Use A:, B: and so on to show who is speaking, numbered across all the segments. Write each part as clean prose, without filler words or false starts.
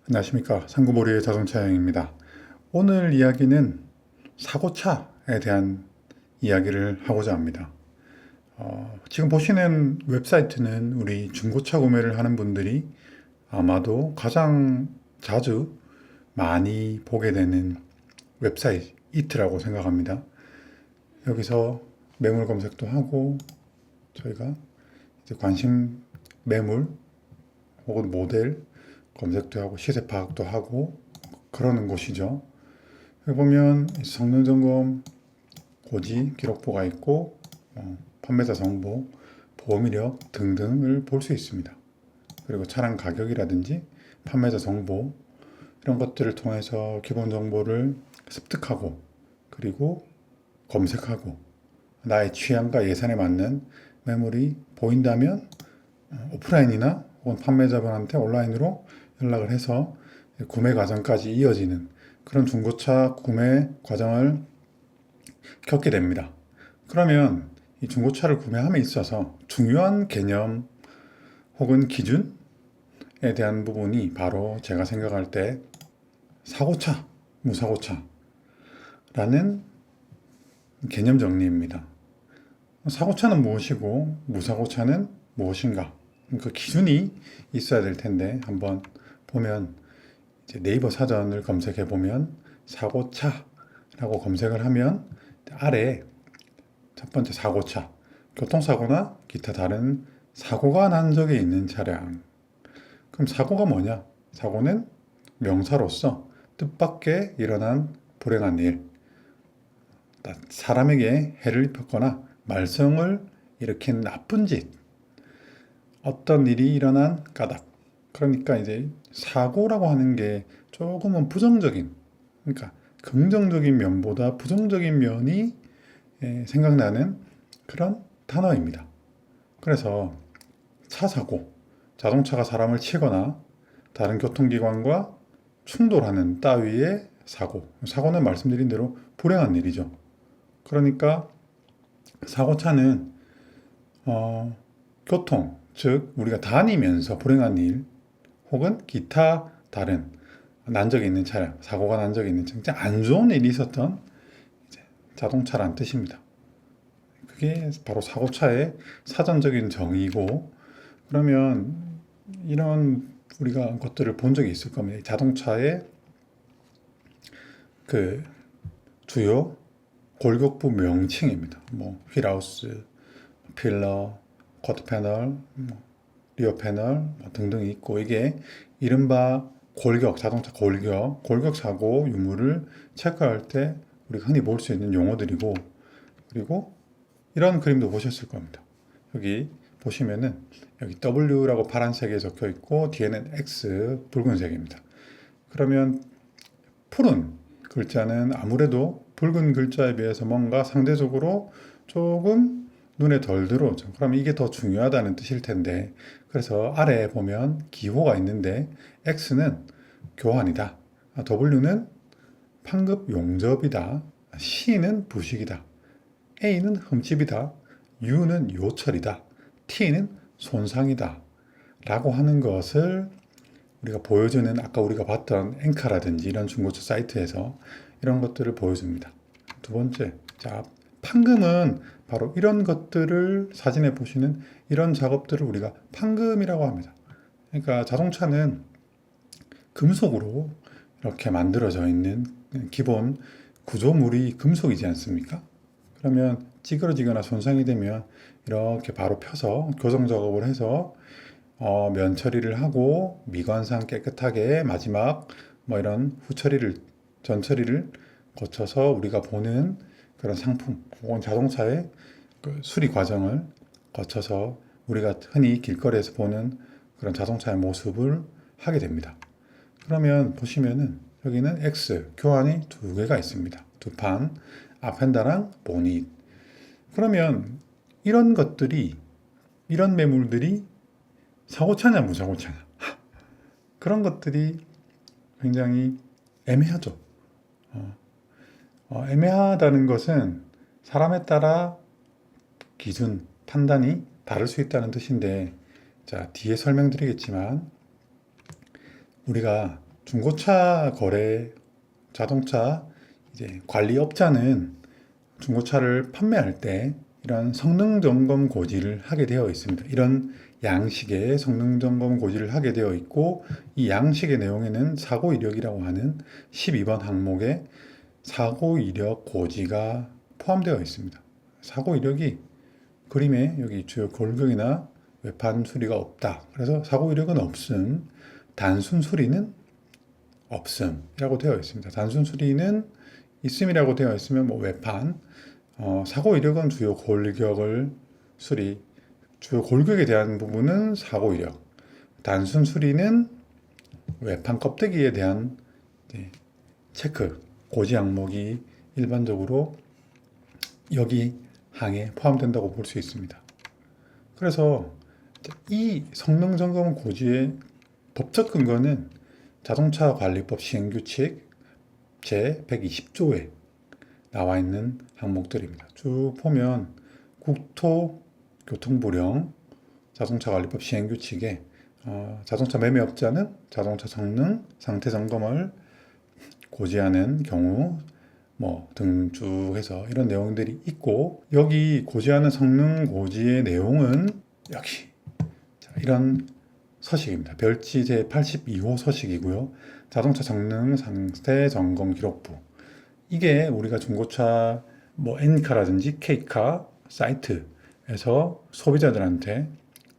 A: 안녕하십니까. 상구보리의 자동차 여행입니다. 오늘 이야기는 사고차에 대한 이야기를 하고자 합니다. 지금 보시는 웹사이트는 우리 중고차 구매를 하는 분들이 아마도 가장 자주 많이 보게 되는 웹사이트라고 생각합니다. 여기서 매물 검색도 하고 저희가 이제 관심 매물 혹은 모델 검색도 하고 시세 파악도 하고 그러는 곳이죠. 여기 보면 성능 점검, 고지, 기록부가 있고 판매자 정보, 보험 이력 등등을 볼 수 있습니다. 그리고 차량 가격이라든지 판매자 정보 이런 것들을 통해서 기본 정보를 습득하고 그리고 검색하고 나의 취향과 예산에 맞는 매물이 보인다면 오프라인이나 혹은 판매자분한테 온라인으로 연락을 해서 구매 과정까지 이어지는 그런 중고차 구매 과정을 겪게 됩니다. 그러면 이 중고차를 구매함에 있어서 중요한 개념 혹은 기준에 대한 부분이 바로 제가 생각할 때 사고차, 무사고차라는 개념 정리입니다. 사고차는 무엇이고 무사고차는 무엇인가? 그 기준이 있어야 될 텐데 한번 보면 이제 네이버 사전을 검색해 보면 사고차라고 검색을 하면 아래 첫 번째 사고차, 교통사고나 기타 다른 사고가 난 적이 있는 차량. 그럼 사고가 뭐냐? 사고는 명사로서 뜻밖의 일어난 불행한 일, 사람에게 해를 입혔거나 말썽을 일으킨 나쁜 짓, 어떤 일이 일어난 까닭. 그러니까 이제 사고라고 하는 게 조금은 부정적인, 그러니까 긍정적인 면보다 부정적인 면이 생각나는 그런 단어입니다. 그래서 차 사고, 자동차가 사람을 치거나 다른 교통기관과 충돌하는 따위의 사고. 사고는 말씀드린 대로 불행한 일이죠. 그러니까 사고차는 교통, 즉 우리가 다니면서 불행한 일 혹은 기타 다른 난 적이 있는 차량, 사고가 난 적이 있는 진짜 안 좋은 일이 있었던 자동차란 뜻입니다. 그게 바로 사고차의 사전적인 정의고 그러면 이런 우리가 것들을 본 적이 있을 겁니다. 자동차의 그 주요 골격부 명칭입니다. 뭐 휠하우스, 필러, 쿼터 패널, 리어 패널 등등이 있고 이게 이른바 골격, 자동차 골격, 골격 사고 유무를 체크할 때 우리가 흔히 볼 수 있는 용어들이고 그리고 이런 그림도 보셨을 겁니다. 여기 보시면은 여기 W라고 파란색에 적혀 있고 뒤에는 X 붉은색입니다. 그러면 푸른 글자는 아무래도 붉은 글자에 비해서 뭔가 상대적으로 조금 눈에 덜 들어오죠. 그럼 이게 더 중요하다는 뜻일 텐데 그래서 아래에 보면 기호가 있는데 X는 교환이다. W는 판급 용접이다. C는 부식이다. A는 흠집이다. U는 요철이다. T는 손상이다. 라고 하는 것을 우리가 보여주는 아까 우리가 봤던 엔카라든지 이런 중고차 사이트에서 이런 것들을 보여줍니다. 두 번째, 자, 판금은 바로 이런 것들을 사진에 보시는 이런 작업들을 우리가 판금이라고 합니다. 그러니까 자동차는 금속으로 이렇게 만들어져 있는 기본 구조물이 금속이지 않습니까? 그러면 찌그러지거나 손상이 되면 이렇게 바로 펴서 교정 작업을 해서 면 처리를 하고 미관상 깨끗하게 마지막 뭐 이런 후처리를 전 처리를 거쳐서 우리가 보는 그런 상품 혹은 자동차의 그 수리 과정을 거쳐서 우리가 흔히 길거리에서 보는 그런 자동차의 모습을 하게 됩니다. 그러면 보시면은 여기는 X 교환이 두 개가 있습니다. 두 판, 앞펜다랑 보닛. 그러면 이런 것들이 이런 매물들이 사고차냐 무사고차냐 그런 것들이 굉장히 애매하죠. 애매하다는 것은 사람에 따라 기준, 판단이 다를 수 있다는 뜻인데 자 뒤에 설명드리겠지만 우리가 중고차 거래, 자동차 이제 관리업자는 중고차를 판매할 때 이런 성능 점검 고지를 하게 되어 있습니다. 이런 양식의 성능 점검 고지를 하게 되어 있고, 이 양식의 내용에는 사고 이력이라고 하는 12번 항목에 사고 이력 고지가 포함되어 있습니다. 사고 이력이 그림에 여기 주요 골격이나 외판 수리가 없다. 그래서 사고 이력은 없음, 단순 수리는 없음이라고 되어 있습니다. 단순 수리는 있음이라고 되어 있으면 뭐 외판, 사고 이력은 주요 골격을 수리, 주요 골격에 대한 부분은 사고 이력, 단순 수리는 외판 껍데기에 대한 체크, 고지 항목이 일반적으로 여기 항에 포함된다고 볼 수 있습니다. 그래서 이 성능 점검 고지의 법적 근거는 자동차 관리법 시행규칙 제 120조에 나와 있는 항목들입니다. 쭉 보면 국토교통부령 자동차 관리법 시행규칙에 자동차 매매업자는 자동차 성능 상태 점검을 고지하는 경우 뭐 등 쭉 해서 이런 내용들이 있고, 여기 고지하는 성능 고지의 내용은 여기 이런 서식입니다. 별지 제 82호 서식이고요. 자동차 성능 상태 점검 기록부. 이게 우리가 중고차 뭐 N카라든지 K카 사이트에서 소비자들한테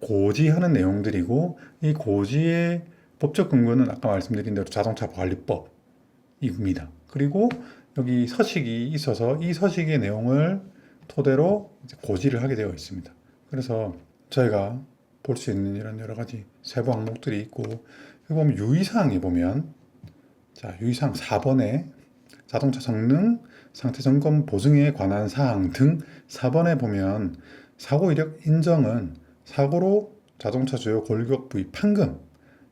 A: 고지하는 내용들이고, 이 고지의 법적 근거는 아까 말씀드린 대로 자동차 관리법입니다. 그리고 여기 서식이 있어서 이 서식의 내용을 토대로 고지를 하게 되어 있습니다. 그래서 저희가 볼 수 있는 이런 여러 가지 세부 항목들이 있고, 여기 보면 유의사항에 보면, 자, 유의사항 4번에 자동차 성능 상태 점검 보증에 관한 사항 등 4번에 보면 사고 이력 인정은 사고로 자동차 주요 골격 부위 판금,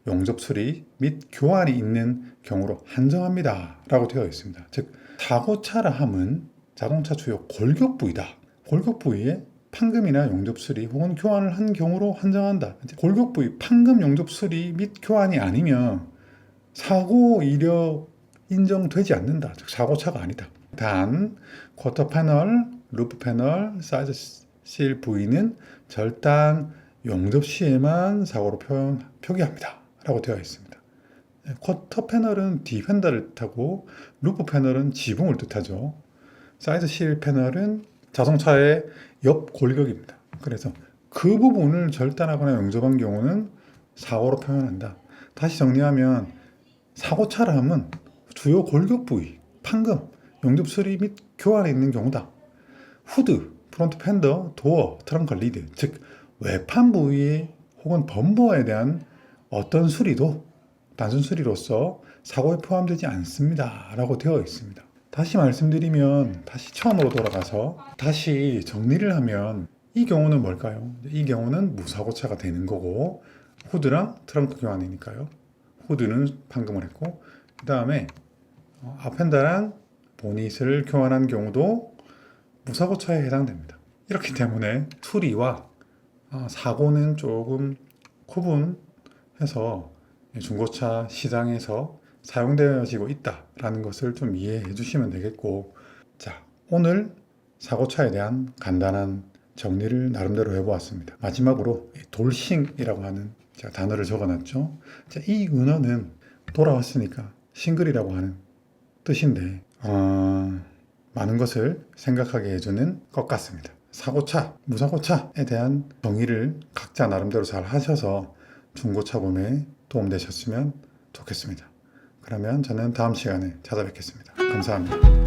A: 용접 수리 및 교환이 있는 경우로 한정합니다 라고 되어 있습니다. 즉 사고차라 함은 자동차 주요 골격 부위다. 골격 부위에 판금이나 용접 수리 혹은 교환을 한 경우로 한정한다. 골격 부위 판금, 용접 수리 및 교환이 아니면 사고 이력 인정되지 않는다. 즉 사고차가 아니다. 단 쿼터 패널, 루프 패널, 사이드 실 부위는 절단 용접 시에만 사고로 표기합니다 라고 되어 있습니다. 쿼터 패널은 디펜더를 뜻하고 루프 패널은 지붕을 뜻하죠. 사이드 실 패널은 자동차의 옆 골격입니다. 그래서 그 부분을 절단하거나 용접한 경우는 사고로 표현한다. 다시 정리하면 사고차라 함은 주요 골격 부위, 판금, 용접 수리 및 교환에 있는 경우다. 후드, 프론트 팬더, 도어, 트렁크 리드, 즉 외판 부위 혹은 범버에 대한 어떤 수리도 단순 수리로서 사고에 포함되지 않습니다 라고 되어 있습니다. 다시 말씀드리면, 다시 처음으로 돌아가서 다시 정리를 하면 이 경우는 뭘까요? 이 경우는 무사고차가 되는 거고, 후드랑 트렁크 교환이니까요. 후드는 판금을 했고, 그 다음에 앞펜더랑 보닛을 교환한 경우도 무사고차에 해당됩니다. 이렇기 때문에 수리와 사고는 조금 구분해서 중고차 시장에서 사용되어지고 있다라는 것을 좀 이해해 주시면 되겠고, 자, 오늘 사고차에 대한 간단한 정리를 나름대로 해보았습니다. 마지막으로 돌싱이라고 하는 제가 단어를 적어놨죠. 자, 이 은어는 돌아왔으니까 싱글이라고 하는 뜻인데 많은 것을 생각하게 해주는 것 같습니다. 사고차, 무사고차에 대한 정의를 각자 나름대로 잘 하셔서 중고차 구매에 도움되셨으면 좋겠습니다. 그러면 저는 다음 시간에 찾아뵙겠습니다. 감사합니다.